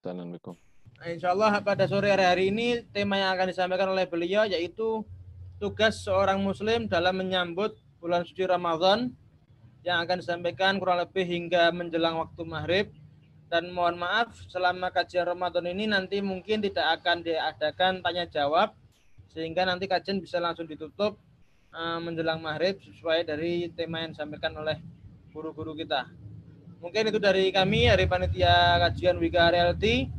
Assalamualaikum. Insya Allah pada sore hari ini tema yang akan disampaikan oleh beliau yaitu tugas seorang muslim dalam menyambut bulan suci Ramadan, yang akan disampaikan kurang lebih hingga menjelang waktu maghrib. Dan mohon maaf, selama kajian Ramadan ini nanti mungkin tidak akan diadakan tanya jawab, sehingga nanti kajian bisa langsung ditutup menjelang maghrib sesuai dari tema yang disampaikan oleh guru-guru kita. Mungkin itu dari kami, dari panitia kajian Wika Realty.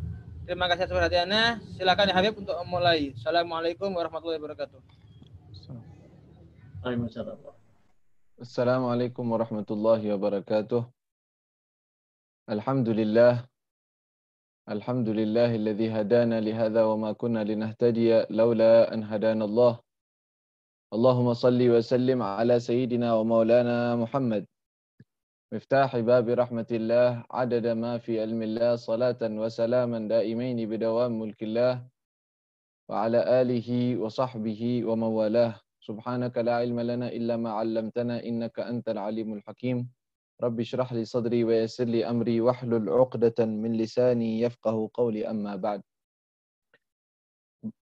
Terima kasih atas perhatiannya. Silakan ya Habib untuk memulai. Assalamualaikum warahmatullahi wabarakatuh. Assalamualaikum warahmatullahi wabarakatuh. Alhamdulillah. Alhamdulillahilladzi hadana lihadza wa ma kunna linahtadiya laula an hadana Allah. Allahumma salli wa sallim ala sayyidina wa maulana Muhammad. مفتاح باب رحمة الله عدد ما في علم الله صلاة وسلاما دائمين بدوام ملك الله وعلى آله وصحبه ومن والاه سبحانك لا علم لنا إلا ما علمتنا إنك أنت العليم الحكيم رب اشرح لي صدري ويسر لي أمري واحلل عقدة من لساني يفقه قولي أما بعد.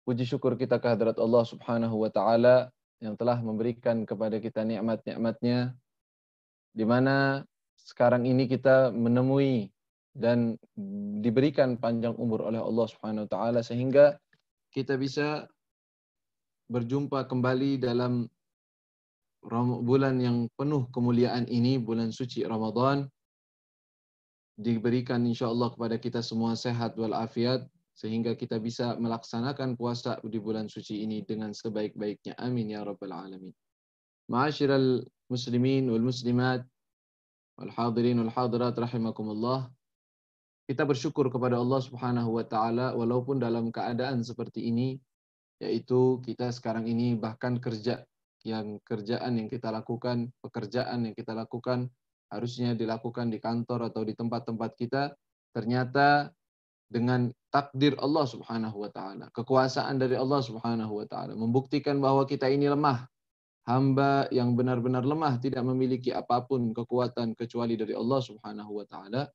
Puji syukur kita kehadrat Allah Subhanahu wa taala yang telah memberikan kepada kita nikmat-nikmatnya, di mana sekarang ini kita menemui dan diberikan panjang umur oleh Allah Subhanahu wa taala sehingga kita bisa berjumpa kembali dalam bulan yang penuh kemuliaan ini, bulan suci Ramadan. Diberikan insyaallah kepada kita semua sehat walafiat sehingga kita bisa melaksanakan puasa di bulan suci ini dengan sebaik-baiknya. Amin ya rabbal alamin. Ma'asyiral muslimin wal muslimat wal hadirin wal hadirat rahimakumullah. Kita bersyukur kepada Allah Subhanahu wa taala walaupun dalam keadaan seperti ini, yaitu kita sekarang ini bahkan kerjaan yang kita lakukan, pekerjaan yang kita lakukan harusnya dilakukan di kantor atau di tempat-tempat kita, ternyata dengan takdir Allah Subhanahu wa taala, kekuasaan dari Allah Subhanahu wa taala membuktikan bahwa kita ini lemah, hamba yang benar-benar lemah, tidak memiliki apapun kekuatan kecuali dari Allah Subhanahu wa taala.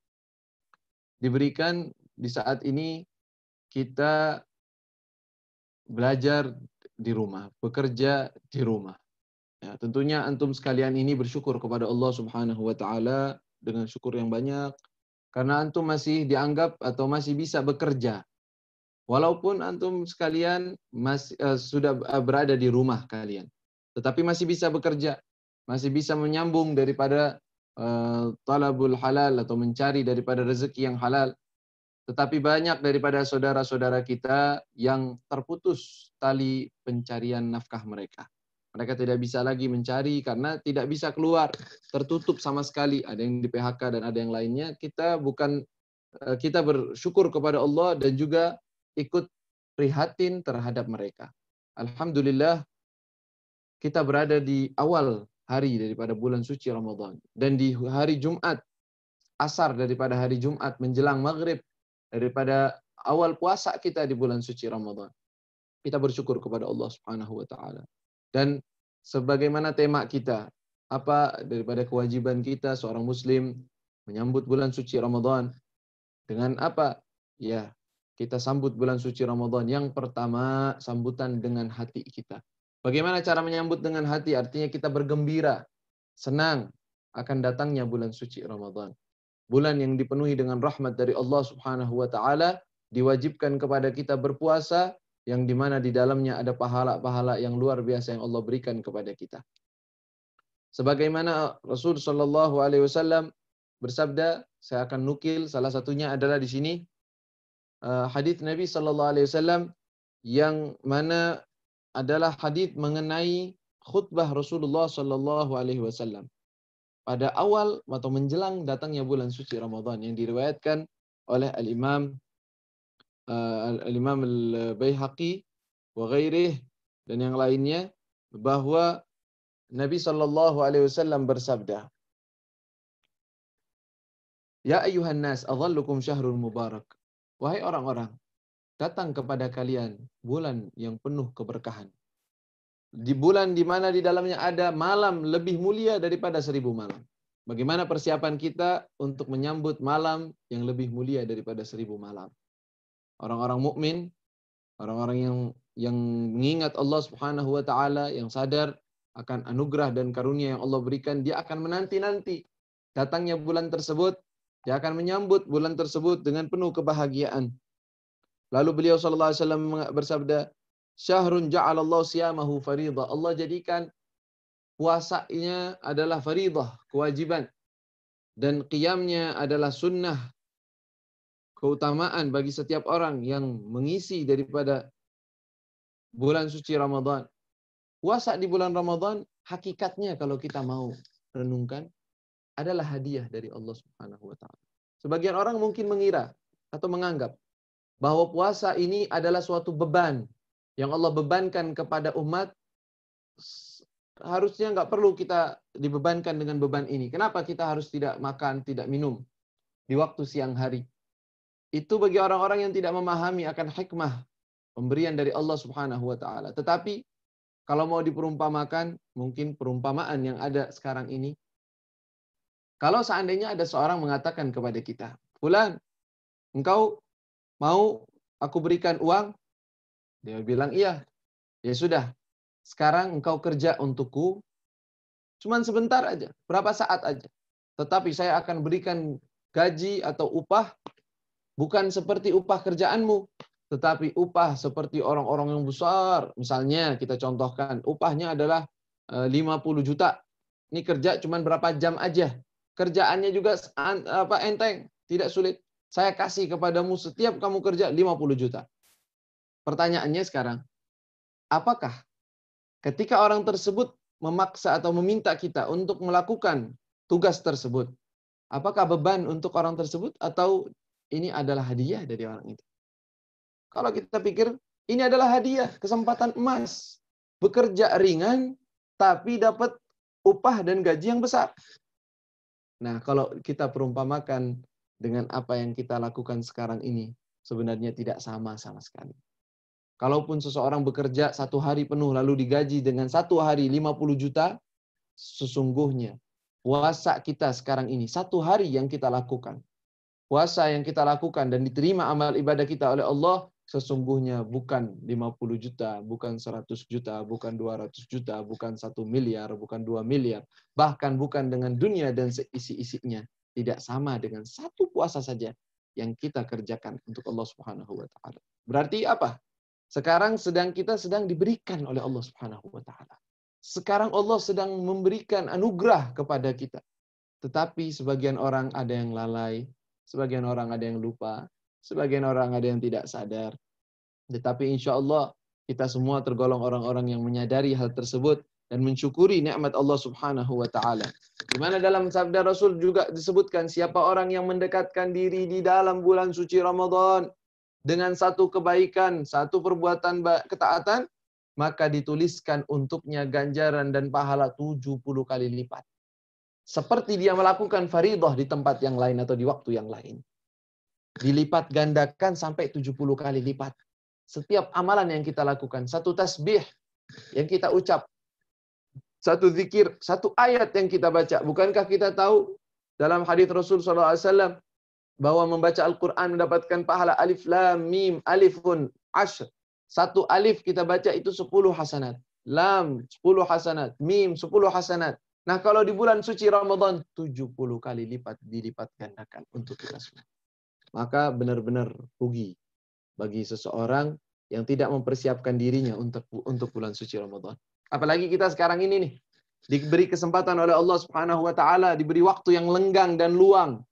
Diberikan di saat ini kita belajar di rumah, bekerja di rumah. Ya, tentunya antum sekalian ini bersyukur kepada Allah Subhanahu wa taala dengan syukur yang banyak karena antum masih dianggap atau masih bisa bekerja. Walaupun antum sekalian masih sudah berada di rumah kalian, tetapi masih bisa bekerja, masih bisa menyambung daripada talabul halal atau mencari daripada rezeki yang halal. Tetapi banyak daripada saudara-saudara kita yang terputus tali pencarian nafkah mereka. Mereka tidak bisa lagi mencari karena tidak bisa keluar, tertutup sama sekali. Ada yang di PHK dan ada yang lainnya. Kita bersyukur kepada Allah dan juga ikut prihatin terhadap mereka. Alhamdulillah kita berada di awal hari daripada bulan suci Ramadan. Dan di hari Jumat, asar daripada hari Jumat menjelang maghrib, daripada awal puasa kita di bulan suci Ramadan. Kita bersyukur kepada Allah Subhanahu wa taala. Dan sebagaimana tema kita, apa daripada kewajiban kita seorang muslim menyambut bulan suci Ramadan dengan apa? Ya, kita sambut bulan suci Ramadan. Yang pertama, sambutan dengan hati kita. Bagaimana cara menyambut dengan hati? Artinya kita bergembira, senang akan datangnya bulan suci Ramadan. Bulan yang dipenuhi dengan rahmat dari Allah Subhanahu wa taala, diwajibkan kepada kita berpuasa yang dimana di dalamnya ada pahala-pahala yang luar biasa yang Allah berikan kepada kita. Sebagaimana Rasul sallallahu alaihi wasallam bersabda, saya akan nukil salah satunya adalah di sini hadis Nabi sallallahu alaihi wasallam yang mana adalah hadis mengenai khutbah Rasulullah sallallahu alaihi wasallam pada awal atau menjelang datangnya bulan suci Ramadan yang diriwayatkan oleh Al-Imam Al-Baihaqi wa ghairih dan yang lainnya, bahwa Nabi sallallahu alaihi wasallam bersabda, "Ya ayyuhan nas, adhallukum syahrul mubarak." Wahai orang-orang, datang kepada kalian bulan yang penuh keberkahan. Di bulan di mana di dalamnya ada malam lebih mulia daripada 1000 malam. Bagaimana persiapan kita untuk menyambut malam yang lebih mulia daripada 1000 malam? Orang-orang mukmin, orang-orang yang mengingat Allah Subhanahu wa taala, yang sadar akan anugerah dan karunia yang Allah berikan, dia akan menanti-nanti datangnya bulan tersebut, dia akan menyambut bulan tersebut dengan penuh kebahagiaan. Lalu beliau sallallahu alaihi wasallam bersabda, "Syahrun ja'alallahu siyamahu fariidhah." Allah jadikan puasanya adalah fariidhah, kewajiban, dan qiyamnya adalah sunnah, keutamaan bagi setiap orang yang mengisi daripada bulan suci Ramadan. Puasa di bulan Ramadan hakikatnya kalau kita mau renungkan adalah hadiah dari Allah Subhanahu wa taala. Sebagian orang mungkin mengira atau menganggap bahwa puasa ini adalah suatu beban yang Allah bebankan kepada umat. Harusnya nggak perlu kita dibebankan dengan beban ini. Kenapa kita harus tidak makan, tidak minum di waktu siang hari? Itu bagi orang-orang yang tidak memahami akan hikmah pemberian dari Allah Subhanahu wa taala. Tetapi kalau mau diperumpamakan, mungkin perumpamaan yang ada sekarang ini, kalau seandainya ada seorang mengatakan kepada kita, "Fulan, engkau mau aku berikan uang?" Dia bilang, "Iya." "Ya sudah, sekarang engkau kerja untukku, cuman sebentar aja, berapa saat aja. Tetapi saya akan berikan gaji atau upah bukan seperti upah kerjaanmu, tetapi upah seperti orang-orang yang besar." Misalnya kita contohkan, upahnya adalah 50 juta. Ini kerja cuman berapa jam aja. Kerjaannya juga enteng, tidak sulit. Saya kasih kepadamu setiap kamu kerja 50 juta. Pertanyaannya sekarang, apakah ketika orang tersebut memaksa atau meminta kita untuk melakukan tugas tersebut, apakah beban untuk orang tersebut atau ini adalah hadiah dari orang itu? Kalau kita pikir ini adalah hadiah, kesempatan emas. Bekerja ringan tapi dapat upah dan gaji yang besar. Nah, kalau kita perumpamakan dengan apa yang kita lakukan sekarang ini, sebenarnya tidak sama sekali. Kalaupun seseorang bekerja 1 hari penuh lalu digaji dengan 1 hari 50 juta, sesungguhnya puasa kita sekarang ini 1 hari yang kita lakukan. Puasa yang kita lakukan dan diterima amal ibadah kita oleh Allah sesungguhnya bukan 50 juta, bukan 100 juta, bukan 200 juta, bukan 1 miliar, bukan 2 miliar, bahkan bukan dengan dunia dan seisi-isinya. Tidak sama dengan satu puasa saja yang kita kerjakan untuk Allah Subhanahu wa taala. Berarti apa? Sekarang kita sedang diberikan oleh Allah Subhanahu wa taala. Sekarang Allah sedang memberikan anugerah kepada kita. Tetapi sebagian orang ada yang lalai, sebagian orang ada yang lupa, sebagian orang ada yang tidak sadar. Tetapi insya Allah kita semua tergolong orang-orang yang menyadari hal tersebut dan mensyukuri nikmat Allah Subhanahu wa taala. Di mana dalam sabda Rasul juga disebutkan, siapa orang yang mendekatkan diri di dalam bulan suci Ramadan dengan satu kebaikan, satu perbuatan ketaatan, maka dituliskan untuknya ganjaran dan pahala 70 kali lipat. Seperti dia melakukan faridah di tempat yang lain atau di waktu yang lain. Dilipat gandakan sampai 70 kali lipat. Setiap amalan yang kita lakukan, satu tasbih yang kita ucap, satu zikir, satu ayat yang kita baca. Bukankah kita tahu dalam hadis Rasul SAW bahwa membaca Al-Quran mendapatkan pahala alif lam mim alifun ashr. Satu alif kita baca itu 10 hasanat. Lam 10 hasanat. Mim 10 hasanat. Nah, kalau di bulan suci Ramadan 70 kali lipat dilipat gandakan untuk kita semua. Maka benar-benar rugi bagi seseorang yang tidak mempersiapkan dirinya untuk bulan suci Ramadan. Apalagi kita sekarang ini nih, diberi kesempatan oleh Allah Subhanahu wa taala, diberi waktu yang lenggang dan luang.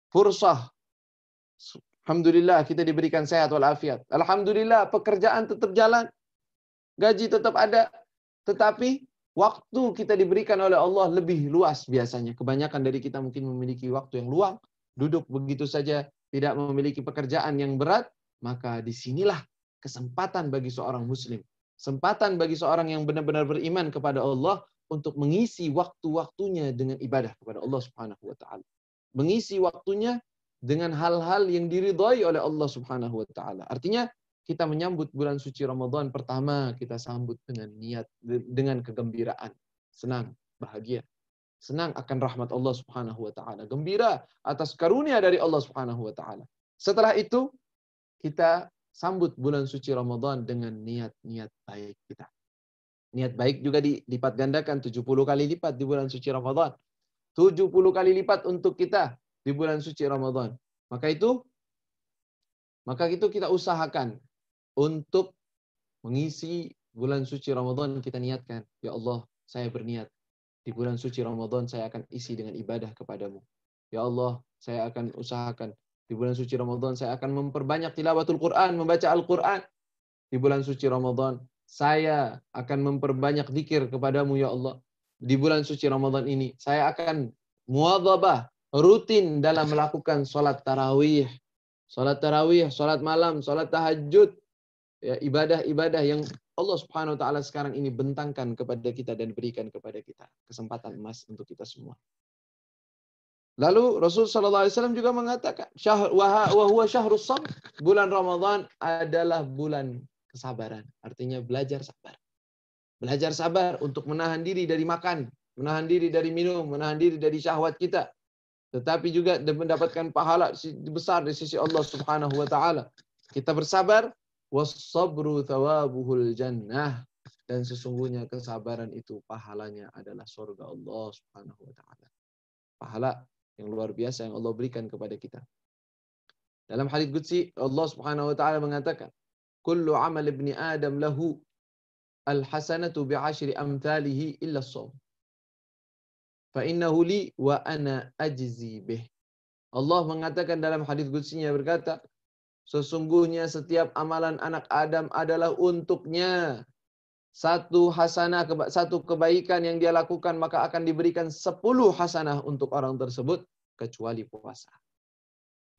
Fursah. Alhamdulillah kita diberikan sehat walafiat. Alhamdulillah pekerjaan tetap jalan. Gaji tetap ada. Tetapi waktu kita diberikan oleh Allah lebih luas biasanya. Kebanyakan dari kita mungkin memiliki waktu yang luang, duduk begitu saja, tidak memiliki pekerjaan yang berat, maka disinilah kesempatan bagi seorang muslim. Kesempatan bagi seorang yang benar-benar beriman kepada Allah untuk mengisi waktu-waktunya dengan ibadah kepada Allah Subhanahu wa taala. Mengisi waktunya dengan hal-hal yang diridhai oleh Allah Subhanahu wa taala. Artinya kita menyambut bulan suci Ramadan pertama, kita sambut dengan niat, dengan kegembiraan, senang, bahagia. Senang akan rahmat Allah Subhanahu wa taala, gembira atas karunia dari Allah Subhanahu wa taala. Setelah itu kita sambut bulan suci Ramadan dengan niat-niat baik kita. Niat baik juga dilipat gandakan 70 kali lipat di bulan suci Ramadan. 70 kali lipat untuk kita di bulan suci Ramadan. Maka itu kita usahakan untuk mengisi bulan suci Ramadan, kita niatkan, ya Allah, saya berniat di bulan suci Ramadan saya akan isi dengan ibadah kepadamu. Ya Allah, saya akan usahakan di bulan suci Ramadan saya akan memperbanyak tilawatul Quran, membaca Al-Quran. Di bulan suci Ramadan saya akan memperbanyak zikir kepadamu ya Allah. Di bulan suci Ramadan ini saya akan muwadhabah, rutin dalam melakukan sholat tarawih, sholat malam, sholat tahajud, ya, ibadah-ibadah yang Allah Subhanahu wa taala sekarang ini bentangkan kepada kita dan berikan kepada kita kesempatan emas untuk kita semua. Lalu Rasul sallallahu alaihi wasallam juga mengatakan, wa huwa syahrus sabr, bulan Ramadan adalah bulan kesabaran. Artinya belajar sabar. Belajar sabar untuk menahan diri dari makan, menahan diri dari minum, menahan diri dari syahwat kita. Tetapi juga mendapatkan pahala besar di sisi Allah Subhanahu wa taala. Kita bersabar, was-sabru thawabuhul jannah, dan sesungguhnya kesabaran itu pahalanya adalah surga Allah Subhanahu wa taala. Pahala yang luar biasa yang Allah berikan kepada kita. Dalam hadits qudsi Allah Subhanahu wa taala mengatakan, "Kullu 'amal ibni Adam lahu al-hasanatu bi'ashri amthalihi illa as-shaum. Fa innahu li wa ana ajzi bih." Allah mengatakan dalam hadits qudsinya berkata, sesungguhnya setiap amalan anak Adam adalah untuknya. Satu hasanah, satu kebaikan yang dia lakukan, maka akan diberikan 10 hasanah untuk orang tersebut, kecuali puasa.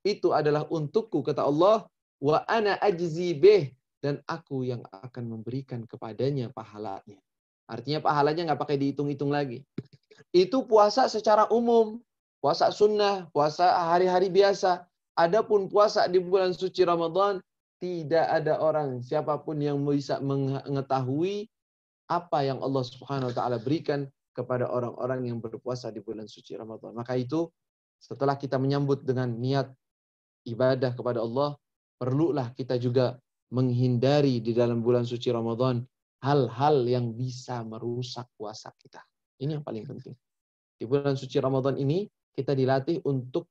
Itu adalah untukku, kata Allah, wa ana ajzi bih, dan aku yang akan memberikan kepadanya pahalanya. Artinya pahalanya nggak pakai dihitung-hitung lagi. Itu puasa secara umum, puasa sunnah, puasa hari-hari biasa. Adapun puasa di bulan suci Ramadan, tidak ada orang siapapun yang bisa mengetahui apa yang Allah Subhanahu wa taala berikan kepada orang-orang yang berpuasa di bulan suci Ramadan. Maka itu setelah kita menyambut dengan niat ibadah kepada Allah, perlulah kita juga menghindari di dalam bulan suci Ramadan hal-hal yang bisa merusak puasa kita. Ini yang paling penting. Di bulan suci Ramadan ini kita dilatih untuk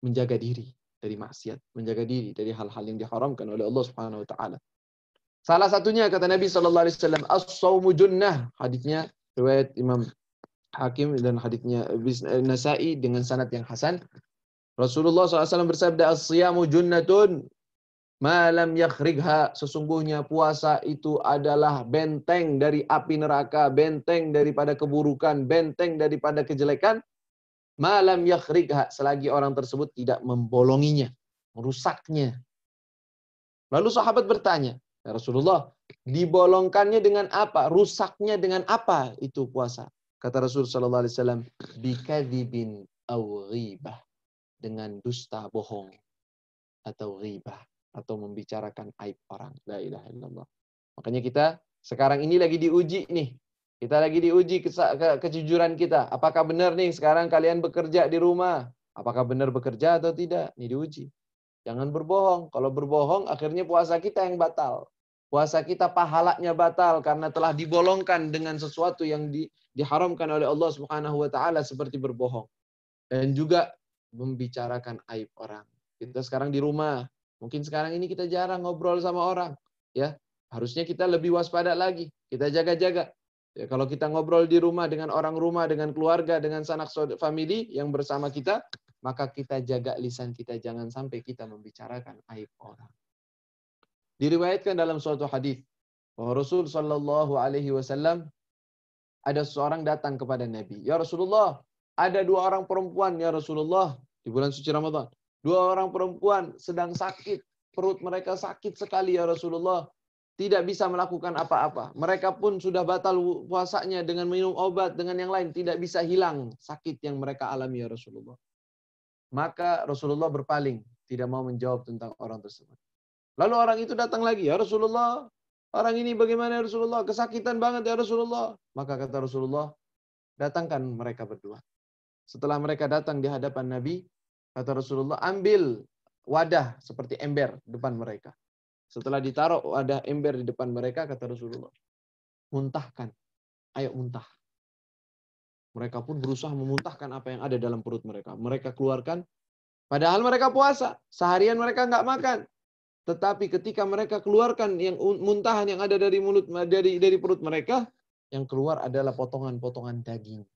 menjaga diri dari maksiat, menjaga diri dari hal-hal yang diharamkan oleh Allah Subhanahu wa taala. Salah satunya kata Nabi sallallahu alaihi wasallam, as-shaumu junnah. Hadisnya riwayat Imam Hakim dan hadisnya Nasa'i dengan sanad yang hasan. Rasulullah SAW bersabda, as-siyamu junnatun ma lam yakhrigha. Sesungguhnya puasa itu adalah benteng dari api neraka, benteng daripada keburukan, benteng daripada kejelekan. Ma lam yakhrigha, selagi orang tersebut tidak membolonginya, merusaknya. Lalu sahabat bertanya, ya Rasulullah, dibolongkannya dengan apa? Rusaknya dengan apa itu puasa? Kata Rasul sallallahu alaihi wasallam, bikadzibin aw ghibah, dengan dusta bohong atau ghibah, atau membicarakan aib orang. La ilaha illallah. Makanya kita sekarang ini lagi diuji nih. Kita lagi diuji kejujuran kita. Apakah benar nih sekarang kalian bekerja di rumah? Apakah benar bekerja atau tidak? Ini diuji. Jangan berbohong. Kalau berbohong akhirnya puasa kita yang batal. Puasa kita pahalanya batal karena telah dibolongkan dengan sesuatu yang diharamkan oleh Allah Subhanahu wa taala seperti berbohong. Dan juga membicarakan aib orang. Kita sekarang di rumah, mungkin sekarang ini kita jarang ngobrol sama orang, ya. Harusnya kita lebih waspada lagi. Kita jaga-jaga. Ya, kalau kita ngobrol di rumah dengan orang rumah, dengan keluarga, dengan sanak family yang bersama kita, maka kita jaga lisan kita, jangan sampai kita membicarakan aib orang. Diriwayatkan dalam suatu hadis bahwa Rasul sallallahu alaihi wasallam ada seorang datang kepada Nabi. Ya Rasulullah, ada 2 orang perempuan ya Rasulullah di bulan suci Ramadan. 2 orang perempuan sedang sakit, perut mereka sakit sekali ya Rasulullah. Tidak bisa melakukan apa-apa. Mereka pun sudah batal puasanya dengan minum obat, dengan yang lain. Tidak bisa hilang sakit yang mereka alami ya Rasulullah. Maka Rasulullah berpaling, tidak mau menjawab tentang orang tersebut. Lalu orang itu datang lagi, ya Rasulullah, orang ini bagaimana ya Rasulullah? Kesakitan banget ya Rasulullah. Maka kata Rasulullah, datangkan mereka berdua. Setelah mereka datang di hadapan Nabi, kata Rasulullah, ambil wadah seperti ember di depan mereka. Setelah ditaruh wadah ember di depan mereka, kata Rasulullah, muntahkan, ayo muntah. Mereka pun berusaha memuntahkan apa yang ada dalam perut mereka. Mereka keluarkan, padahal mereka puasa. Seharian mereka nggak makan. Tetapi ketika mereka keluarkan yang muntahan yang ada dari mulut dari perut mereka, yang keluar adalah potongan-potongan daging.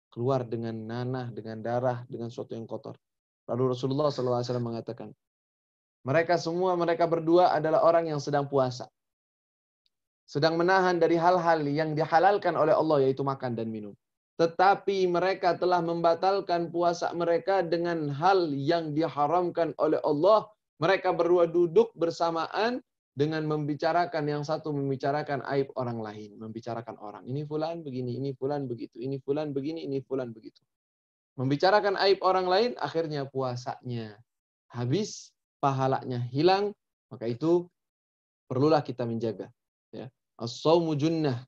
Keluar dengan nanah, dengan darah, dengan sesuatu yang kotor. Lalu Rasulullah SAW mengatakan, mereka berdua adalah orang yang sedang puasa. Sedang menahan dari hal-hal yang dihalalkan oleh Allah, yaitu makan dan minum. Tetapi mereka telah membatalkan puasa mereka dengan hal yang diharamkan oleh Allah. Mereka berdua duduk bersamaan dengan membicarakan, yang satu membicarakan aib orang lain. Membicarakan orang. Ini fulan begini, ini fulan begitu. Ini fulan begini, ini fulan begitu. Membicarakan aib orang lain, akhirnya puasanya habis, pahalanya hilang. Maka itu perlulah kita menjaga. Ya. As-shaumu junnah.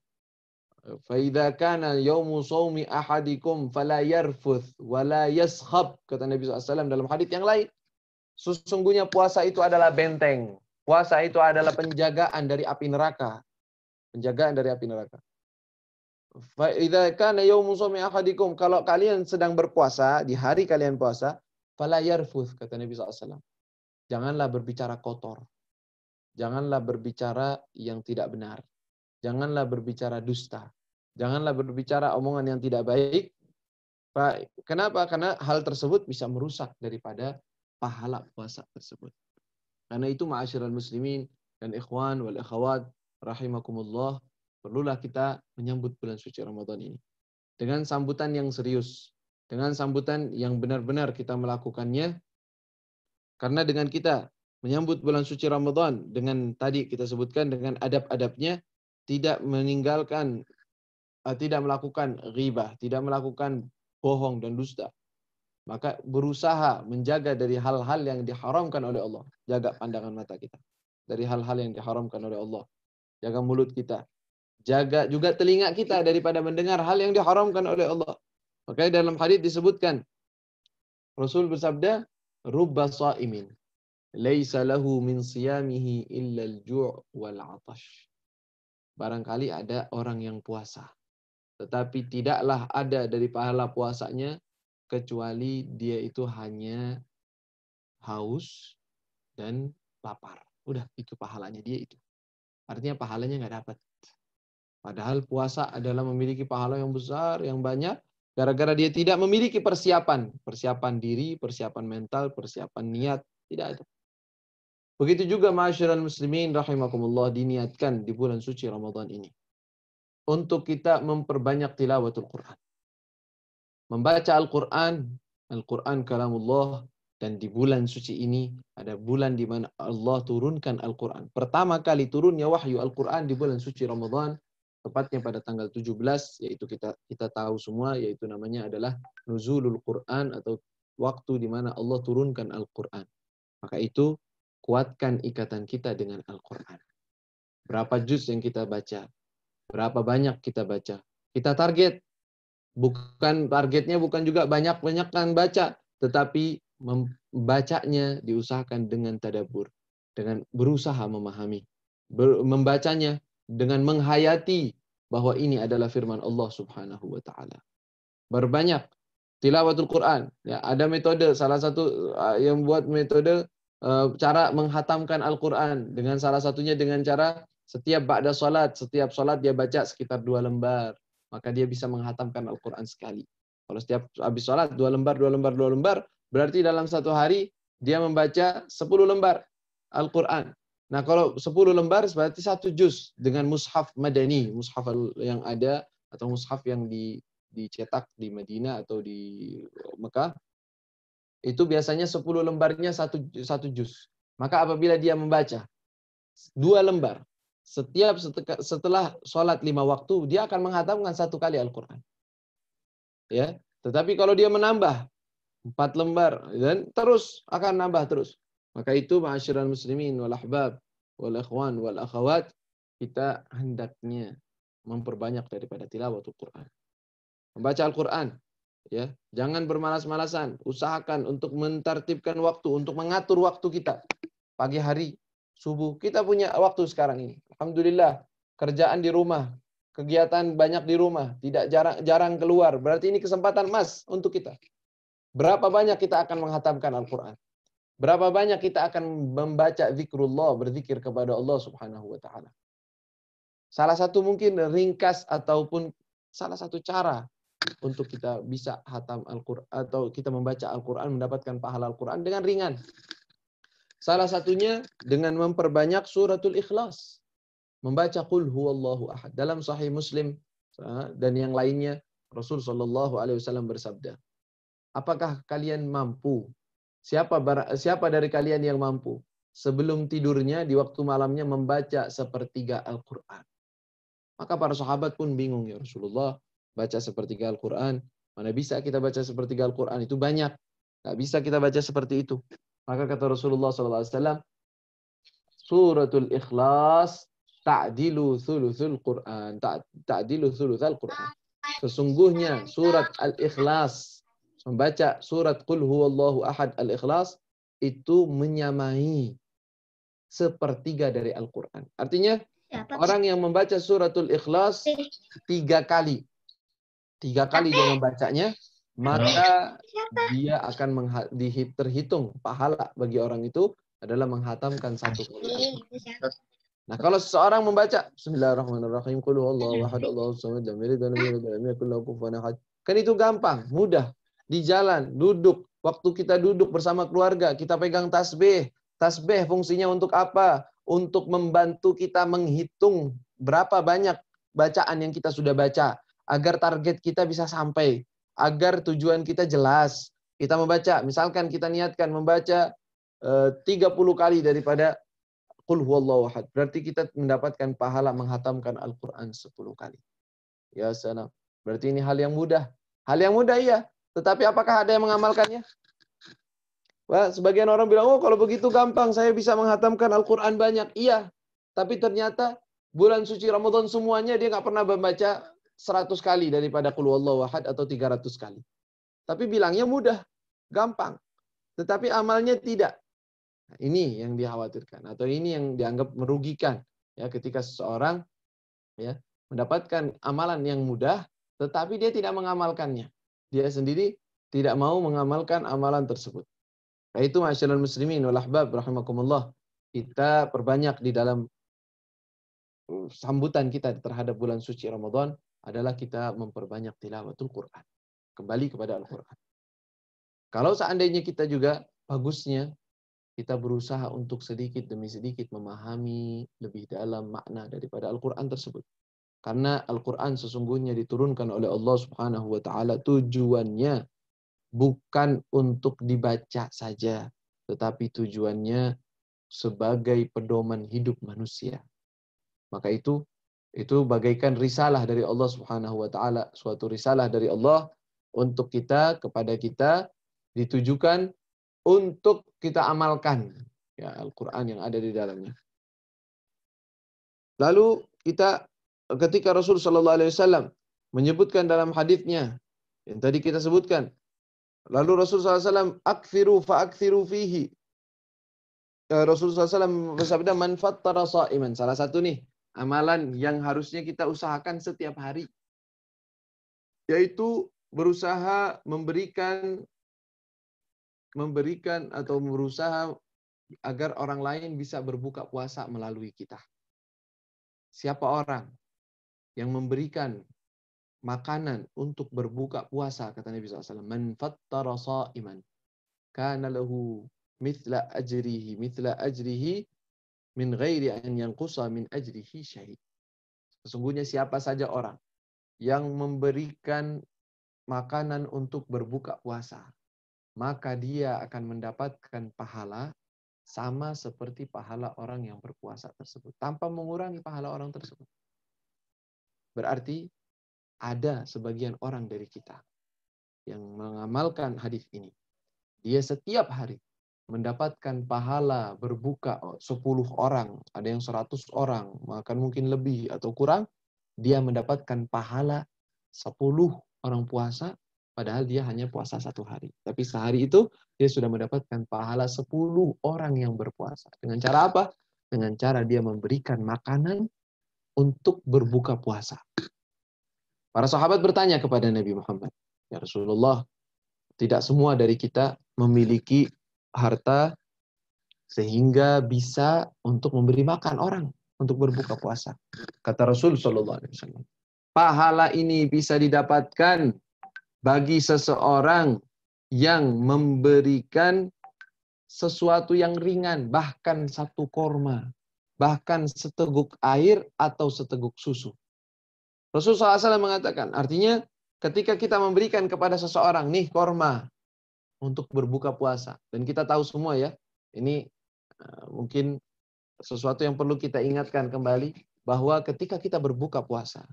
فَإِذَا كَانَ يَوْمُ صَوْمِ أَحَدِكُمْ فَلَا يَرْفُثْ وَلَا يَسْخَبْ. Kata Nabi SAW dalam hadits yang lain. Sesungguhnya puasa itu adalah benteng. Puasa itu adalah penjagaan dari api neraka. Penjagaan dari api neraka. فَإِذَا كَانَ يَوْمُ صَوْمِ أَحَدِكُمْ. Kalau kalian sedang berpuasa, di hari kalian puasa, فَلَا يَرْفُثْ. Kata Nabi SAW. Janganlah berbicara kotor. Janganlah berbicara yang tidak benar. Janganlah berbicara dusta. Janganlah berbicara omongan yang tidak baik. Kenapa? Karena hal tersebut bisa merusak daripada pahala puasa tersebut. Karena itu ma'asyiral muslimin dan ikhwan wal akhawat rahimakumullah, perlulah kita menyambut bulan suci Ramadan ini dengan sambutan yang serius, dengan sambutan yang benar-benar kita melakukannya. Karena dengan kita menyambut bulan suci Ramadan dengan tadi kita sebutkan dengan adab-adabnya, tidak meninggalkan, tidak melakukan ghibah, tidak melakukan bohong dan dusta. Maka berusaha menjaga dari hal-hal yang diharamkan oleh Allah. Jaga pandangan mata kita dari hal-hal yang diharamkan oleh Allah. Jaga mulut kita. Jaga juga telinga kita daripada mendengar hal yang diharamkan oleh Allah. Makanya dalam hadis disebutkan, Rasul bersabda, rubba sha'imin laisa lahu min siyamihi illa al-ju' wal 'atash. Barangkali ada orang yang puasa, tetapi tidaklah ada dari pahala puasanya kecuali dia itu hanya haus dan lapar. Udah, itu pahalanya dia itu. Artinya pahalanya nggak dapat. Padahal puasa adalah memiliki pahala yang besar, yang banyak, gara-gara dia tidak memiliki persiapan. Persiapan diri, persiapan mental, persiapan niat. Tidak ada. Begitu juga ma'asyiral muslimin rahimakumullah, diniatkan di bulan suci Ramadan ini untuk kita memperbanyak tilawatul Quran. Membaca Al-Quran, Al-Quran kalamullah, dan di bulan suci ini ada bulan di mana Allah turunkan Al-Quran. Pertama kali turunnya wahyu Al-Quran di bulan suci Ramadan, tepatnya pada tanggal 17, yaitu kita tahu semua, yaitu namanya adalah Nuzulul Quran, atau waktu di mana Allah turunkan Al-Quran. Maka itu kuatkan ikatan kita dengan Al-Quran. Berapa juz yang kita baca? Berapa banyak kita baca? Kita target. Targetnya bukan juga banyak-banyakkan baca, tetapi membacanya diusahakan dengan tadabbur, dengan berusaha memahami. Membacanya dengan menghayati bahwa ini adalah firman Allah Subhanahu wa taala. Berbanyak tilawatul Quran. Ya, ada metode, salah satu yang buat metode cara menghatamkan Al-Quran, dengan salah satunya dengan cara setiap ba'da salat, setiap salat dia baca sekitar 2 lembar, maka dia bisa menghatamkan Al-Quran sekali. Kalau setiap habis salat 2 lembar, 2 lembar, 2 lembar, berarti dalam satu hari dia membaca 10 lembar Al-Quran. Nah, kalau 10 lembar berarti 1 juz dengan mushaf madani, mushaf yang ada atau mushaf yang dicetak di Madinah atau di Mekah. Itu biasanya 10 lembarnya satu juz. Maka apabila dia membaca 2 lembar setelah sholat 5 waktu, dia akan menghatamkan 1 kali Al-Quran. Ya, tetapi kalau dia menambah 4 lembar dan terus akan nambah terus. Maka itu ma'asyiral muslimin wal ahbab wal ikhwan wal akhawat, kita hendaknya memperbanyak daripada tilawatul Quran. Membaca Al-Quran. Ya, jangan bermalas-malasan. Usahakan untuk mentertibkan waktu, untuk mengatur waktu kita. Pagi hari, subuh, kita punya waktu sekarang ini. Alhamdulillah, kerjaan di rumah, kegiatan banyak di rumah, tidak jarang keluar. Berarti ini kesempatan emas untuk kita. Berapa banyak kita akan menghatamkan Al-Quran? Berapa banyak kita akan membaca zikrullah, berzikir kepada Allah Subhanahu wa taala. Salah satu mungkin ringkas ataupun salah satu cara untuk kita bisa hatam Al-Quran atau kita membaca Al-Quran, mendapatkan pahala Al-Quran dengan ringan. Salah satunya dengan memperbanyak suratul Ikhlas. Membaca Qul huwallahu ahad. Dalam Sahih Muslim dan yang lainnya, Rasul sallallahu alaihi wasallam bersabda, apakah kalian mampu? Siapa dari kalian yang mampu sebelum tidurnya di waktu malamnya membaca sepertiga Al-Quran? Maka para sahabat pun bingung, ya Rasulullah, baca sepertiga Al-Quran, mana bisa kita baca sepertiga Al-Quran, itu banyak. Nggak bisa kita baca seperti itu. Maka kata Rasulullah SAW, suratul Ikhlas ta'dilu thuluthul Quran. Ta'dilu thuluthul Quran. Sesungguhnya surat Al-Ikhlas, membaca surat Qul huwallahu ahad Al-Ikhlas, itu menyamai sepertiga dari Al-Quran. Artinya, orang yang membaca suratul Ikhlas 3 kali. 3 kali dia membacanya, maka dia akan terhitung pahala bagi orang itu adalah menghatamkan 1 kali. Nah, kalau seseorang membaca Bismillahirrahmanirrahim, Qul huwallahu ahad, Allahus samad, lam yalid walam yulad walam yakul lahu kufuwan ahad. Kan itu gampang, mudah. Di jalan, duduk, waktu kita duduk bersama keluarga, kita pegang tasbih. Tasbih fungsinya untuk apa? Untuk membantu kita menghitung berapa banyak bacaan yang kita sudah baca, agar target kita bisa sampai, agar tujuan kita jelas. Kita membaca, misalkan kita niatkan membaca 30 kali daripada Qul huwallahu ahad. Berarti kita mendapatkan pahala menghatamkan Al-Quran 10 kali. Ya salam. Berarti ini hal yang mudah. Hal yang mudah iya. Tetapi apakah ada yang mengamalkannya? Wah, sebagian orang bilang, oh kalau begitu gampang, saya bisa menghatamkan Al-Quran banyak. Iya. Tapi ternyata bulan suci Ramadan semuanya dia nggak pernah membaca 100 kali daripada Qul huwallahu ahad atau 300 kali. Tapi bilangnya mudah, gampang. Tetapi amalnya tidak. Nah, ini yang dikhawatirkan atau ini yang dianggap merugikan ya ketika seseorang ya mendapatkan amalan yang mudah tetapi dia tidak mengamalkannya. Dia sendiri tidak mau mengamalkan amalan tersebut. Nah, itu masyaallah muslimin wal ahbab rahimakumullah. Kita perbanyak di dalam sambutan kita terhadap bulan suci Ramadan adalah kita memperbanyak tilawatul Quran. Kembali kepada Al-Quran. Kalau seandainya kita juga bagusnya kita berusaha untuk sedikit demi sedikit memahami lebih dalam makna daripada Al-Quran tersebut. Karena Al-Quran sesungguhnya diturunkan oleh Allah Subhanahu wa taala tujuannya bukan untuk dibaca saja, tetapi tujuannya sebagai pedoman hidup manusia. Maka itu bagaikan risalah dari Allah Subhanahu wa taala, suatu risalah dari Allah untuk kita, kepada kita, ditujukan untuk kita amalkan ya Al-Quran yang ada di dalamnya. Lalu kita ketika Rasul sallallahu alaihi wasallam menyebutkan dalam hadisnya yang tadi kita sebutkan, lalu Rasul sallallahu alaihi wasallam aktsiru fa aktsiru fihi. Rasul sallallahu alaihi wasallam bersabda man fattara shaiman. Salah satu nih amalan yang harusnya kita usahakan setiap hari yaitu berusaha memberikan atau berusaha agar orang lain bisa berbuka puasa melalui kita. Siapa orang yang memberikan makanan untuk berbuka puasa, kata Nabi SAW, man fattara sha'iman kana lahu mithla ajrihi min ghairi an yanqusa min ajrihi syai'. Sesungguhnya siapa saja orang yang memberikan makanan untuk berbuka puasa, maka dia akan mendapatkan pahala sama seperti pahala orang yang berpuasa tersebut, tanpa mengurangi pahala orang tersebut. Berarti ada sebagian orang dari kita yang mengamalkan hadis ini. Dia setiap hari mendapatkan pahala berbuka 10 orang, ada yang 100 orang, bahkan mungkin lebih atau kurang, dia mendapatkan pahala 10 orang puasa Padahal dia hanya puasa 1 hari. Tapi sehari itu dia sudah mendapatkan pahala 10 orang yang berpuasa. Dengan cara apa? Dengan cara dia memberikan makanan untuk berbuka puasa. Para sahabat bertanya kepada Nabi Muhammad, "Ya Rasulullah, tidak semua dari kita memiliki harta sehingga bisa untuk memberi makan orang untuk berbuka puasa." Kata Rasul sallallahu alaihi wasallam, pahala ini bisa didapatkan bagi seseorang yang memberikan sesuatu yang ringan, bahkan 1 korma, bahkan seteguk air atau seteguk susu. Rasulullah SAW mengatakan, artinya ketika kita memberikan kepada seseorang, nih korma untuk berbuka puasa. Dan kita tahu semua ya, ini mungkin sesuatu yang perlu kita ingatkan kembali, bahwa ketika kita berbuka puasa,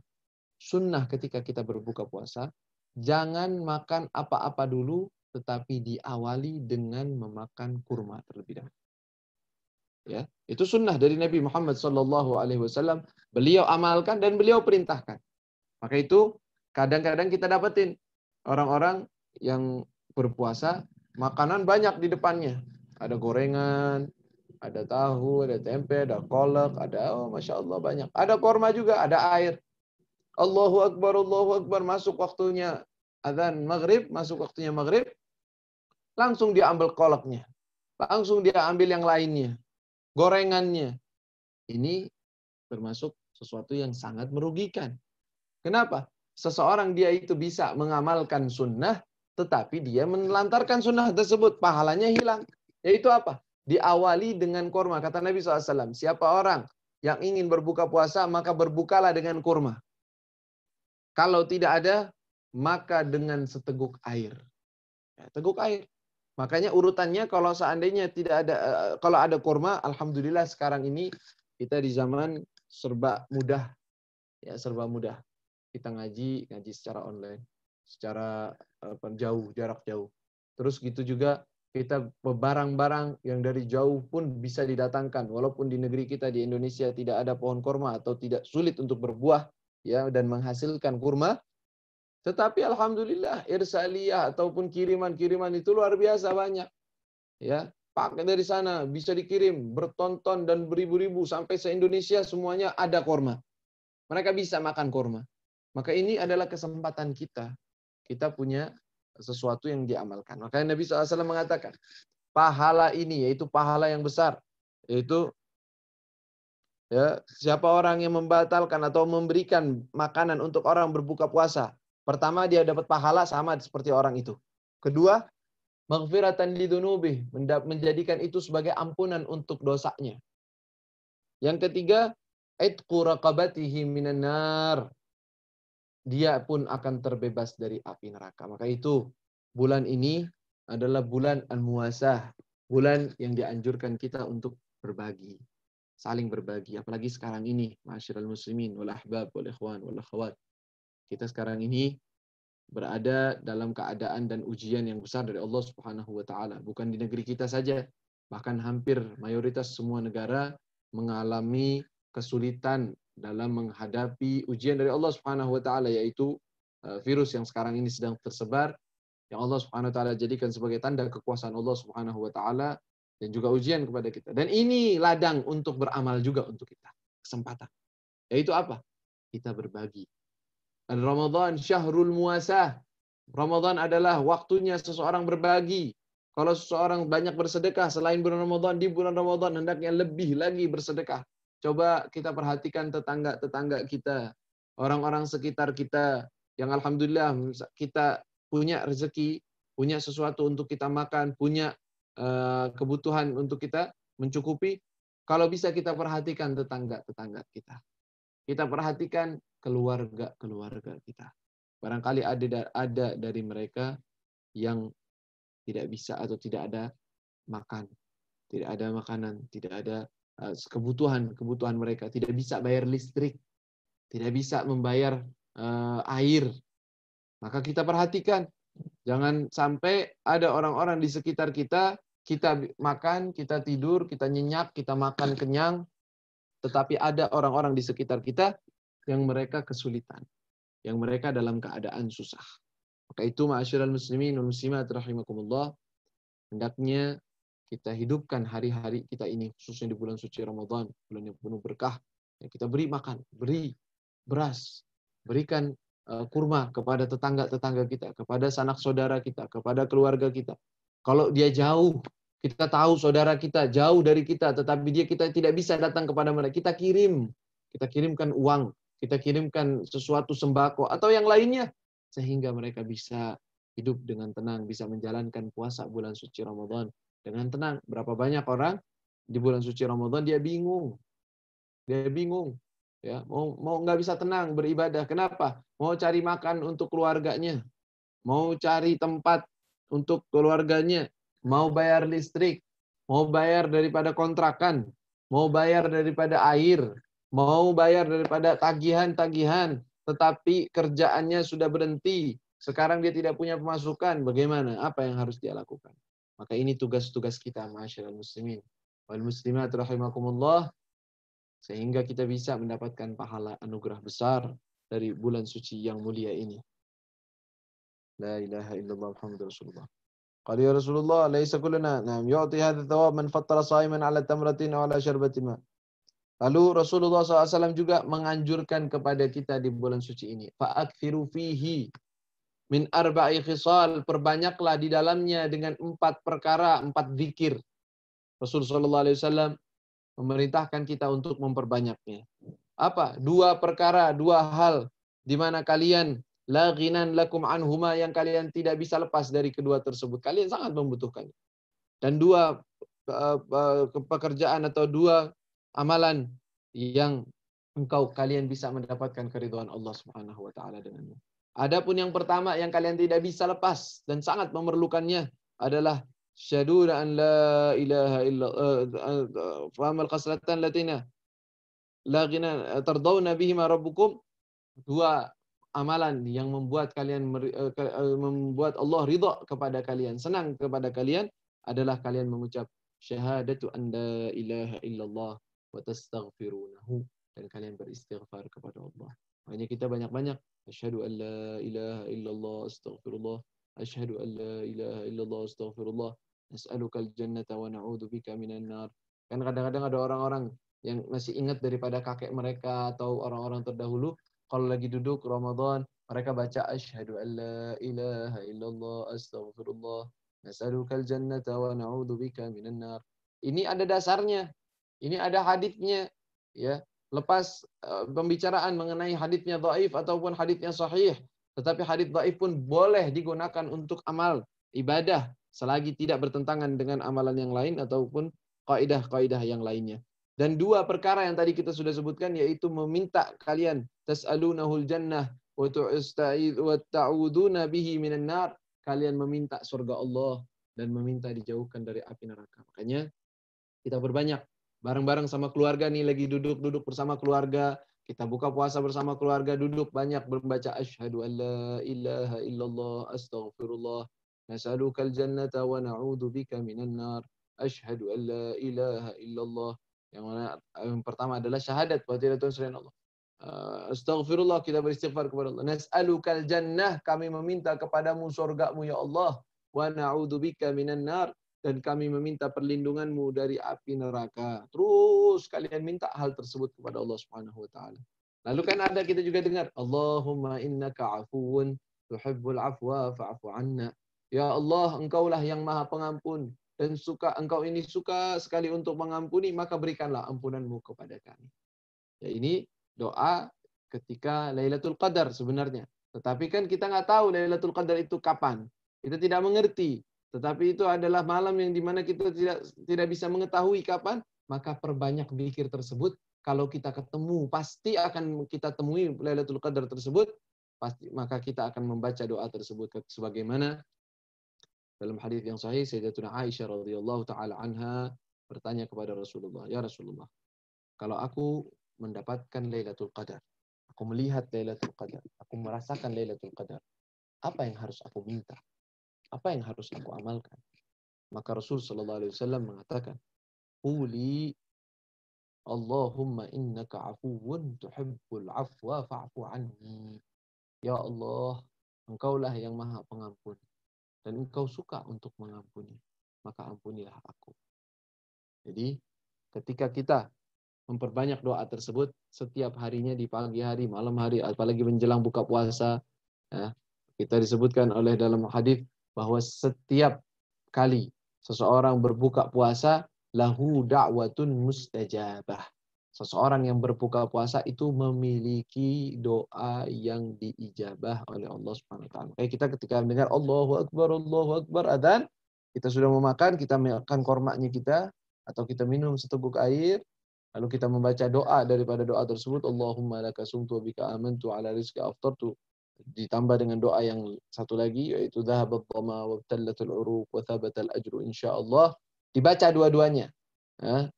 sunnah ketika kita berbuka puasa, jangan makan apa-apa dulu, tetapi diawali dengan memakan kurma terlebih dahulu. Ya, itu sunnah dari Nabi Muhammad SAW. Beliau amalkan dan beliau perintahkan. Maka itu kadang-kadang kita dapetin orang-orang yang berpuasa, makanan banyak di depannya. Ada gorengan, ada tahu, ada tempe, ada kolak, ada Masya Allah banyak. Ada korma juga, ada air. Allahu Akbar, masuk waktunya azan maghrib, langsung dia ambil kolaknya. Langsung dia ambil yang lainnya. Gorengannya. Ini termasuk sesuatu yang sangat merugikan. Kenapa? Seseorang dia itu bisa mengamalkan sunnah, tetapi dia menelantarkan sunnah tersebut, pahalanya hilang. Yaitu apa? Diawali dengan kurma. Kata Nabi SAW, siapa orang yang ingin berbuka puasa, maka berbukalah dengan kurma. Kalau tidak ada, maka dengan seteguk air. Ya, teguk air. Makanya urutannya kalau seandainya tidak ada, kalau ada kurma, alhamdulillah sekarang ini kita di zaman serba mudah. Ya, serba mudah. Kita ngaji secara online, secara jarak jauh. Terus gitu juga kita barang-barang yang dari jauh pun bisa didatangkan. Walaupun di negeri kita di Indonesia tidak ada pohon kurma atau tidak sulit untuk berbuah ya dan menghasilkan kurma, tetapi alhamdulillah irsaliyah ataupun kiriman-kiriman itu luar biasa banyak. Ya, pakai dari sana bisa dikirim bertonton dan beribu-ribu sampai se-Indonesia semuanya ada kurma. Mereka bisa makan kurma. Maka ini adalah kesempatan kita. Kita punya sesuatu yang diamalkan. Makanya Nabi SAW mengatakan, pahala ini, yaitu pahala yang besar, yaitu ya, siapa orang yang membatalkan atau memberikan makanan untuk orang berbuka puasa. Pertama, dia dapat pahala sama seperti orang itu. Kedua, maghfiratan lidunubih, menjadikan itu sebagai ampunan untuk dosanya. Yang ketiga, itqu raqabatihi minan nar, dia pun akan terbebas dari api neraka. Maka itu bulan ini adalah bulan Al-Muwasah, bulan yang dianjurkan kita untuk berbagi, saling berbagi. Apalagi sekarang ini, ma'asyiral muslimin wal ahbab wal ikhwan wal akhwat. Kita sekarang ini berada dalam keadaan dan ujian yang besar dari Allah Subhanahu wa taala. Bukan di negeri kita saja, bahkan hampir mayoritas semua negara mengalami kesulitan dalam menghadapi ujian dari Allah Subhanahu wa taala, yaitu virus yang sekarang ini sedang tersebar, yang Allah Subhanahu wa taala jadikan sebagai tanda kekuasaan Allah Subhanahu wa taala dan juga ujian kepada kita. Dan ini ladang untuk beramal juga untuk kita, kesempatan. Yaitu apa? Kita berbagi. Dan Ramadan syahrul muasah. Ramadan adalah waktunya seseorang berbagi. Kalau seseorang banyak bersedekah selain bulan Ramadan, di bulan Ramadan hendaknya lebih lagi bersedekah. Coba kita perhatikan tetangga-tetangga kita, orang-orang sekitar kita, yang alhamdulillah kita punya rezeki, punya sesuatu untuk kita makan, punya kebutuhan untuk kita mencukupi. Kalau bisa kita perhatikan tetangga-tetangga kita. Kita perhatikan keluarga-keluarga kita. Barangkali ada dari mereka yang tidak bisa atau tidak ada makan, tidak ada makanan, tidak ada kebutuhan mereka, tidak bisa bayar listrik, tidak bisa membayar air. Maka kita perhatikan, jangan sampai ada orang-orang di sekitar kita, kita makan, kita tidur, kita nyenyak, kita makan kenyang, tetapi ada orang-orang di sekitar kita yang mereka kesulitan, yang mereka dalam keadaan susah. Maka itu ma'asyiral muslimin wal muslimat rahimakumullah, hendaknya kita hidupkan hari-hari kita ini, khususnya di bulan suci Ramadan, bulan yang penuh berkah. Ya, kita beri makan, beri beras, berikan kurma kepada tetangga-tetangga kita, kepada sanak saudara kita, kepada keluarga kita. Kalau dia jauh, kita tahu saudara kita jauh dari kita, tetapi kita tidak bisa datang kepada mereka, kita kirimkan uang, kita kirimkan sesuatu sembako atau yang lainnya, sehingga mereka bisa hidup dengan tenang, bisa menjalankan puasa bulan suci Ramadan dengan tenang. Berapa banyak orang di bulan suci Ramadan dia bingung, ya, mau nggak bisa tenang beribadah. Kenapa? Mau cari makan untuk keluarganya, mau cari tempat untuk keluarganya, mau bayar listrik, mau bayar daripada kontrakan, mau bayar daripada air, mau bayar daripada tagihan-tagihan, tetapi kerjaannya sudah berhenti. Sekarang dia tidak punya pemasukan. Bagaimana? Apa yang harus dia lakukan? Maka ini tugas-tugas kita, ma'asyiral muslimin wal muslimat rahimakumullah, sehingga kita bisa mendapatkan pahala anugerah besar dari bulan suci yang mulia ini. La ilaha illallah Muhammadur Rasulullah. Qala ya Rasulullah, laisa kulluna yu'ti hadha thawab man fattara sha'iman 'ala tamratin aw 'ala syarbatin ma. Lalu Rasulullah SAW juga menganjurkan kepada kita di bulan suci ini, fa'akthiru fihi min arba'i khisal, perbanyaklah di dalamnya dengan 4 perkara, 4 zikir. Rasulullah SAW memerintahkan kita untuk memperbanyaknya. Apa? 2 perkara, 2 hal di mana kalian la ghinan lakum anhuma, yang kalian tidak bisa lepas dari kedua tersebut. Kalian sangat membutuhkannya. Dan 2 pekerjaan atau 2 amalan yang kalian bisa mendapatkan keridhaan Allah Subhanahu wa taala dengannya. Adapun yang pertama yang kalian tidak bisa lepas dan sangat memerlukannya adalah syahadu an la ilaha illa fahamal qaslatan latina la ghina tardawna bihima rabbukum. 2 amalan yang membuat kalian membuat Allah ridha kepada kalian, senang kepada kalian, adalah kalian mengucap syahadatu an la ilaha illallah wa tastaghfirunahu, dan kalian beristighfar kepada Allah. Makanya kita banyak-banyak asyhadu an la ilaha illallah astaghfirullah, asyhadu an la ilaha illallah astaghfirullah, nas'alukal jannata wa na'udzubika minan nar. Kan kadang-kadang ada orang-orang yang masih ingat daripada kakek mereka atau orang-orang terdahulu, kalau lagi duduk Ramadan, mereka baca asyhadu an la ilaha illallah astaghfirullah, nas'alukal jannata wa na'udzubika minan nar. Ini ada dasarnya. Ini ada haditsnya, ya. Lepas pembicaraan mengenai haditsnya dhaif ataupun haditsnya sahih, tetapi hadits dhaif pun boleh digunakan untuk amal ibadah selagi tidak bertentangan dengan amalan yang lain ataupun kaidah-kaidah yang lainnya. Dan 2 perkara yang tadi kita sudah sebutkan, yaitu meminta kalian tas'alunahul jannah wa ta'uduna bihi minan nar. Kalian meminta surga Allah dan meminta dijauhkan dari api neraka. Makanya kita berbanyak bareng-bareng sama keluarga nih, lagi duduk-duduk bersama keluarga, kita buka puasa bersama keluarga, duduk banyak membaca asyhadu an la ilaha illallah astaghfirullah, nas'alukal jannata wa na'udzubika minan nar, asyhadu an la ilaha illallah. Yang mana yang pertama adalah syahadat bahwa tidak Tuhan selain Allah. Astaghfirullah, kita beristighfar kepada Allah. Nas'alukal jannah, kami meminta kepadamu surgamu ya Allah. Wa na'udzubika minan nar, dan kami meminta perlindunganmu dari api neraka. Terus kalian minta hal tersebut kepada Allah Subhanahu wa taala. Lalu kan ada kita juga dengar, Allahumma innaka afuwun tuhibbul afwa fa'fu anna. Ya Allah, engkaulah yang maha pengampun dan engkau ini suka sekali untuk mengampuni, maka berikanlah ampunanmu kepada kami. Ya, ini doa ketika Lailatul Qadar sebenarnya. Tetapi kan kita nggak tahu Lailatul Qadar itu kapan. Kita tidak mengerti. Tetapi itu adalah malam yang dimana kita tidak bisa mengetahui kapan, maka perbanyak zikir tersebut. Kalau kita ketemu, pasti akan kita temui Lailatul Qadar tersebut, pasti maka kita akan membaca doa tersebut sebagaimana dalam hadis yang sahih, Sayyidatuna Aisyah radhiyallahu taala anha bertanya kepada Rasulullah, "Ya Rasulullah, kalau aku mendapatkan Lailatul Qadar, aku melihat Lailatul Qadar, aku merasakan Lailatul Qadar, apa yang harus aku minta? Apa yang harus aku amalkan?" Maka Rasul sallallahu alaihi wasallam mengatakan, "Quli Allahumma innaka afuwun tuhibbul afwa fa'fu anni." Ya Allah, Engkaulah yang Maha Pengampun dan Engkau suka untuk mengampuni, maka ampunilah aku. Jadi ketika kita memperbanyak doa tersebut setiap harinya di pagi hari, malam hari, apalagi menjelang buka puasa, ya, kita disebutkan oleh dalam hadis bahwa setiap kali seseorang berbuka puasa, lahu da'watun mustajabah. Seseorang yang berbuka puasa itu memiliki doa yang diijabah oleh Allah Subhanahu wa taala. Kayak kita ketika mendengar Allahu Akbar adzan, kita sudah mau makan, kita makan kormaknya kita atau kita minum seteguk air, lalu kita membaca doa daripada doa tersebut, Allahumma laka sumtu wa bika amantu ala rizqi aftartu. Ditambah dengan doa yang satu lagi yaitu dhahabat dhama wa btallatul uruq wa thabatal ajru insyaallah. Dibaca dua-duanya. Ya.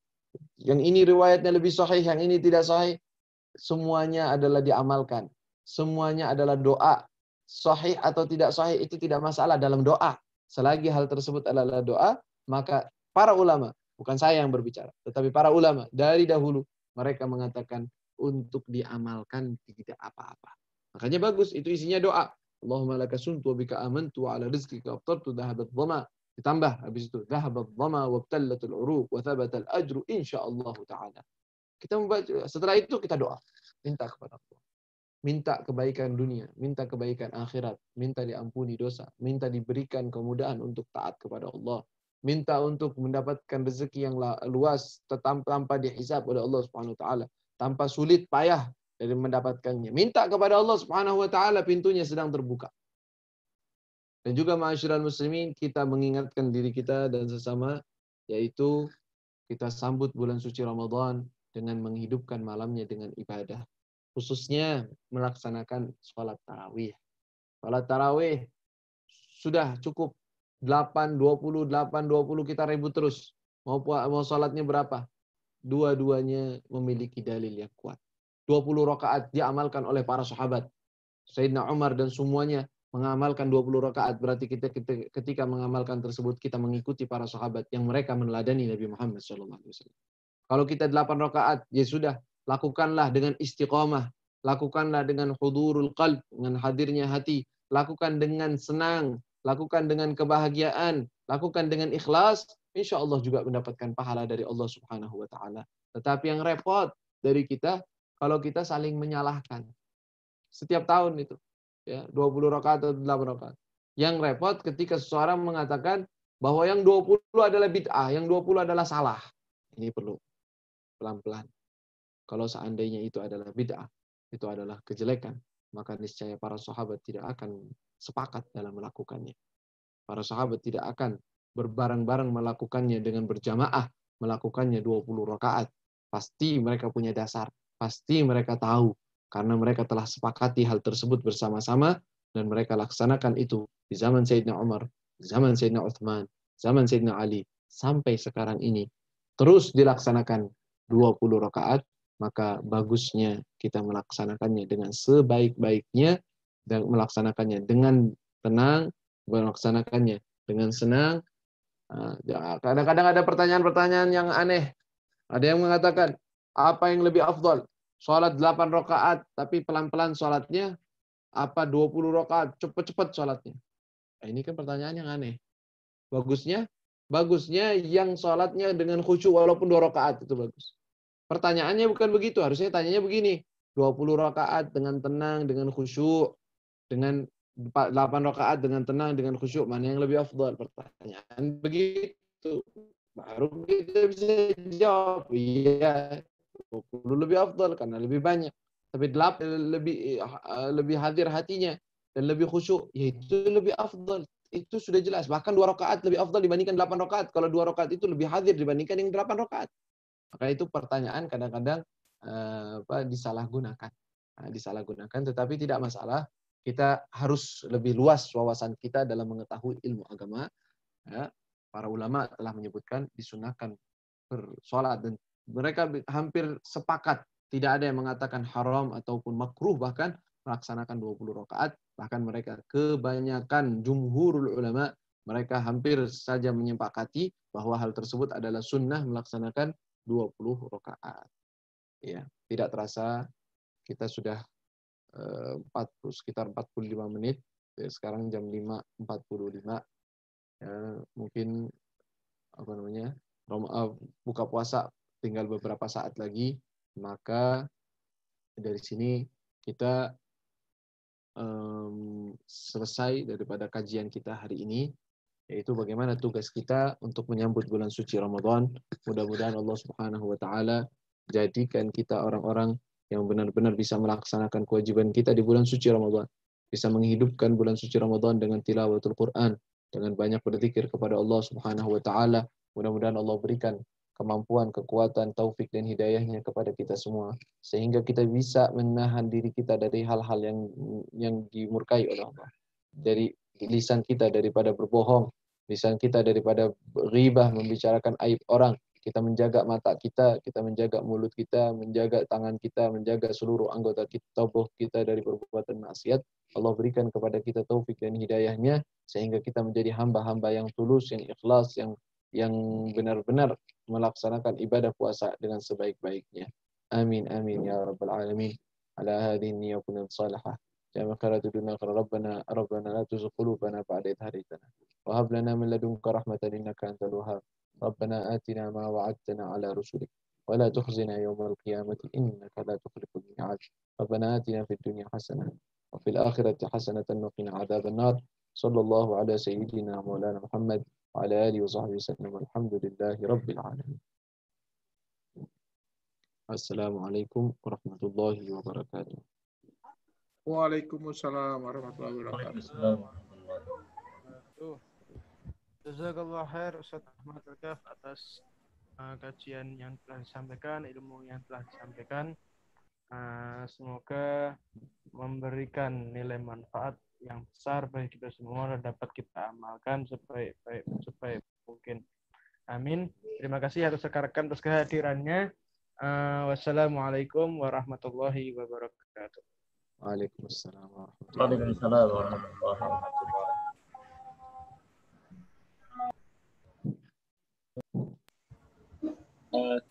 Yang ini riwayatnya lebih sahih, yang ini tidak sahih. Semuanya adalah diamalkan. Semuanya adalah doa. Sahih atau tidak sahih itu tidak masalah dalam doa. Selagi hal tersebut adalah doa, maka para ulama, bukan saya yang berbicara, tetapi para ulama dari dahulu, mereka mengatakan untuk diamalkan tidak apa-apa. Makanya bagus, itu isinya doa. Allahumma laka suntu wa bika amantu wa ala rizqika aftartu dhahabat dhama. Ditambah habis itu dhahabat dhama wa btallatul uruq wa thabatal ajru insyaallah taala. Kita membaca, setelah itu kita doa, minta kepada Allah. Minta kebaikan dunia, minta kebaikan akhirat, minta diampuni dosa, minta diberikan kemudahan untuk taat kepada Allah, minta untuk mendapatkan rezeki yang luas tanpa dihisab oleh Allah Subhanahu wa taala, tanpa sulit payah dari mendapatkannya. Minta kepada Allah Subhanahu wa taala, pintunya sedang terbuka. Dan juga ma'asyiral muslimin, kita mengingatkan diri kita dan sesama, yaitu kita sambut bulan suci Ramadan dengan menghidupkan malamnya dengan ibadah. Khususnya melaksanakan sholat tarawih. Sholat tarawih sudah cukup 8-20 kita ribut terus. Mau sholatnya berapa? Dua-duanya memiliki dalil yang kuat. 20 rakaat diamalkan oleh para sahabat. Sayyidina Umar dan semuanya mengamalkan 20 rakaat. Berarti kita ketika mengamalkan tersebut, kita mengikuti para sahabat yang mereka meneladani Nabi Muhammad SAW. Kalau kita 8 rakaat, ya sudah, lakukanlah dengan istiqomah. Lakukanlah dengan hudurul qalb, dengan hadirnya hati. Lakukan dengan senang. Lakukan dengan kebahagiaan. Lakukan dengan ikhlas. Insya Allah juga mendapatkan pahala dari Allah Subhanahu wa Ta'ala. Tetapi yang repot dari kita, kalau kita saling menyalahkan. Setiap tahun itu. Ya, 20 rakaat atau 8 rakaat. Yang repot ketika seseorang mengatakan bahwa yang 20 adalah bid'ah, yang 20 adalah salah. Ini perlu pelan-pelan. Kalau seandainya itu adalah bid'ah, itu adalah kejelekan, maka niscaya para sahabat tidak akan sepakat dalam melakukannya. Para sahabat tidak akan berbareng-bareng melakukannya dengan berjamaah, melakukannya 20 rakaat. Pasti mereka punya dasar, pasti mereka tahu, karena mereka telah sepakati hal tersebut bersama-sama, dan mereka laksanakan itu di zaman Sayyidina Umar, di zaman Sayyidina Uthman, zaman Sayyidina Ali, sampai sekarang ini. Terus dilaksanakan 20 rakaat, maka bagusnya kita melaksanakannya dengan sebaik-baiknya, dan melaksanakannya dengan tenang, melaksanakannya dengan senang. Kadang-kadang ada pertanyaan-pertanyaan yang aneh. Ada yang mengatakan, apa yang lebih afdal? Sholat 8 rakaat, tapi pelan-pelan sholatnya, apa 20 rakaat, cepat-cepat sholatnya? Nah, ini kan pertanyaan yang aneh. Bagusnya yang sholatnya dengan khusyuk walaupun 2 rakaat, itu bagus. Pertanyaannya bukan begitu, harusnya tanyanya begini, 20 rakaat dengan tenang, dengan khusyuk, dengan 8 rakaat dengan tenang, dengan khusyuk, mana yang lebih afdal? Pertanyaan begitu. Baru kita bisa jawab, iya, 20 lebih afdal karena lebih banyak. Tapi 8 lebih hadir hatinya dan lebih khusyuk, yaitu lebih afdal. Itu sudah jelas. Bahkan 2 rakaat lebih afdal dibandingkan 8 rakaat. Kalau 2 rakaat itu lebih hadir dibandingkan yang 8 rakaat. Maka itu pertanyaan kadang-kadang disalahgunakan. Disalahgunakan, tetapi tidak masalah. Kita harus lebih luas wawasan kita dalam mengetahui ilmu agama. Ya, para ulama telah menyebutkan disunahkan bersolat, dan mereka hampir sepakat. Tidak ada yang mengatakan haram ataupun makruh bahkan melaksanakan 20 rakaat. Bahkan mereka kebanyakan jumhurul ulama, mereka hampir saja menyepakati bahwa hal tersebut adalah sunnah melaksanakan 20 rakaat. Ya, tidak terasa kita sudah sekitar 45 menit. Sekarang jam 5.45. Ya, mungkin buka puasa tinggal beberapa saat lagi, maka dari sini kita selesai daripada kajian kita hari ini, yaitu bagaimana tugas kita untuk menyambut bulan suci Ramadan. Mudah-mudahan Allah Subhanahu wa taala jadikan kita orang-orang yang benar-benar bisa melaksanakan kewajiban kita di bulan suci Ramadan, bisa menghidupkan bulan suci Ramadan dengan tilawatul Quran, dengan banyak berzikir kepada Allah Subhanahu wa taala. Mudah-mudahan Allah berikan kemampuan, kekuatan, taufik dan hidayahnya kepada kita semua, sehingga kita bisa menahan diri kita dari hal-hal yang dimurkai oleh Allah. Dari lisan kita daripada berbohong, lisan kita daripada ghibah, membicarakan aib orang. Kita menjaga mata kita, kita menjaga mulut kita, menjaga tangan kita, menjaga seluruh anggota tubuh kita dari perbuatan maksiat. Allah berikan kepada kita taufik dan hidayahnya, sehingga kita menjadi hamba-hamba yang tulus, yang ikhlas, yang benar-benar melaksanakan ibadah puasa dengan sebaik-baiknya. Amin amin ya rabbal alamin. Ala hadhihi niyatul salihah. Jami'a khairat dunya rabbana la tuzigh qulubana ba'da idh hadaytana wa hab lana min ladunka rahmatan innaka antal wahhab. Rabbana atina ma wa'adtana ala rusulik wa la tukhzina yawmal qiyamati innaka la tukhliful mi'ad. Rabbana atina fid dunya hasanah wa fil akhirati hasanatan wa qina adzaban nar. Sallallahu ala sayyidina maulana Muhammad وعلى آله وصحبه وسلم والحمد لله رب العالمين. السلام عليكم ورحمة الله وبركاته. Waalaikumsalam warahmatullahi wabarakatuh. Jazakallah khair Ustaz Ahmad Al-Kaf atas kajian yang telah disampaikan, ilmu yang telah disampaikan. Semoga memberikan nilai manfaat yang besar bagi kita semua dan dapat kita amalkan sebaik mungkin. Amin. Terima kasih atas rekan-rekan atas kehadirannya. Wassalamualaikum warahmatullahi wabarakatuh. Waalaikumsalam warahmatullahi wabarakatuh.